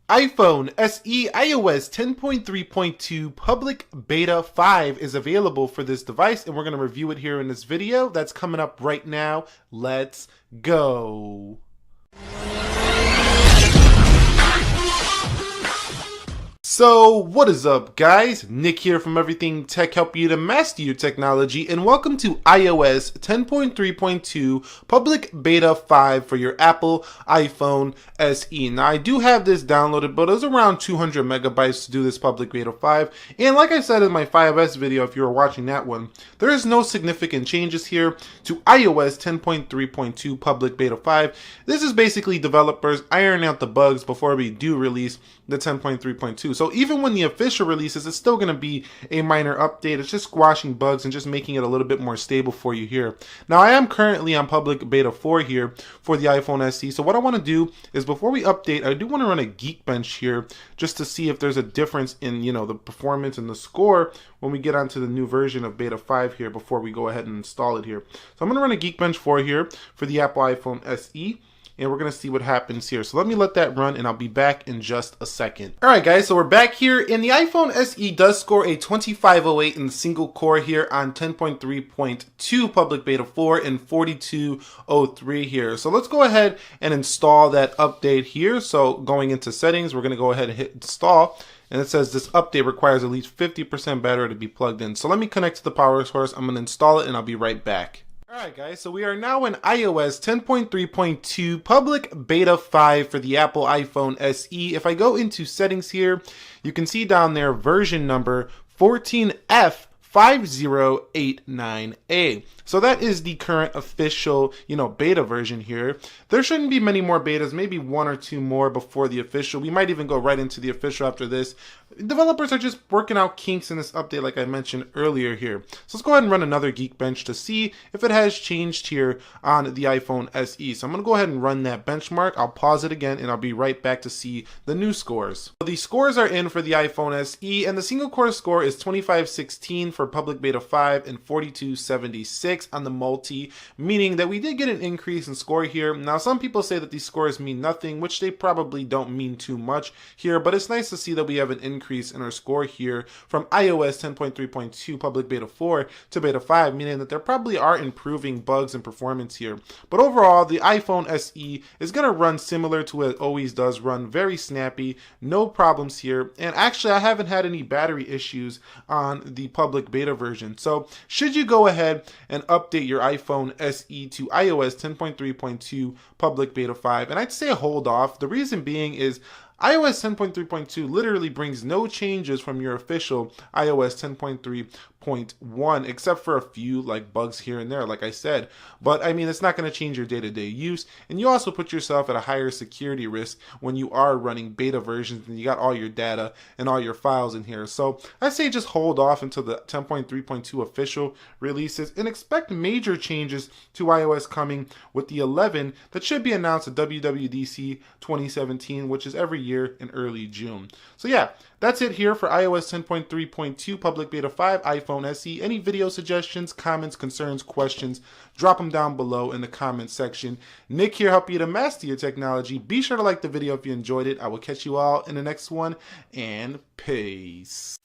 iPhone SE iOS 10.3.2 Public Beta 5 is available for this device, and we're going to review it here in this video. That's coming up right now. Let's go. So what is up, guys? Nick here from Everything Tech, help you to master your technology, and welcome to iOS 10.3.2 Public Beta 5 for your Apple iPhone SE. Now, I do have this downloaded, but it was around 200 megabytes to do this Public Beta 5. And like I said in my 5S video, if you were watching that one, there is no significant changes here to iOS 10.3.2 Public Beta 5. This is basically developers ironing out the bugs before we do release the 10.3.2. So even when the official releases, it's still going to be a minor update. It's just squashing bugs and just making it a little bit more stable for you here. Now, I am currently on Public Beta 4 here for the iPhone SE. So what I want to do is, before we update, I do want to run a Geekbench here just to see if there's a difference in, the performance and the score when we get onto the new version of Beta 5 here before we go ahead and install it here. So I'm going to run a Geekbench 4 here for the Apple iPhone SE. And we're going to see what happens here. So let me let that run, and I'll be back in just a second. All right, guys, so we're back here, and the iPhone SE does score a 2508 in the single core here on 10.3.2 Public Beta 4 and 4203 here. So let's go ahead and install that update here. So going into settings, we're going to go ahead and hit install. And it says this update requires at least 50% battery to be plugged in. So let me connect to the power source. I'm going to install it, and I'll be right back. Alright, guys, so we are now in iOS 10.3.2 Public Beta 5 for the Apple iPhone SE. If I go into settings here, you can see down there version number 14F5089A. So that is the current official, beta version here. There shouldn't be many more betas, maybe one or two more before the official. We might even go right into the official after this. Developers are just working out kinks in this update like I mentioned earlier here. So let's go ahead and run another Geekbench to see if it has changed here on the iPhone SE. So I'm going to go ahead and run that benchmark. I'll pause it again, and I'll be right back to see the new scores. So the scores are in for the iPhone SE, and the single core score is 2516 for Public Beta 5 and 4276 on the multi, meaning that we did get an increase in score here. Now, some people say that these scores mean nothing, which they probably don't mean too much here, but it's nice to see that we have an increase in our score here from iOS 10.3.2 Public Beta 4 to Beta 5, meaning that there probably are improving bugs and performance here. But overall, the iPhone SE is going to run similar to what it always does, run very snappy, no problems here, and actually I haven't had any battery issues on the Public Beta version. So should you go ahead and update your iPhone SE to iOS 10.3.2 Public Beta 5, and I'd say hold off. The reason being is iOS 10.3.2 literally brings no changes from your official iOS 10.3.1, except for a few bugs here and there, like I said. But I mean, it's not going to change your day-to-day use, and you also put yourself at a higher security risk when you are running beta versions and you got all your data and all your files in here. So I say just hold off until the 10.3.2 official releases, and expect major changes to iOS coming with the 11 that should be announced at WWDC 2017, which is every year in early June. So yeah, that's it here for iOS 10.3.2 Public Beta 5 iPhone SE. Any video suggestions, comments, concerns, questions, drop them down below in the comment section. Nick here, help you to master your technology. Be sure to like the video if you enjoyed it. I will catch you all in the next one, and peace.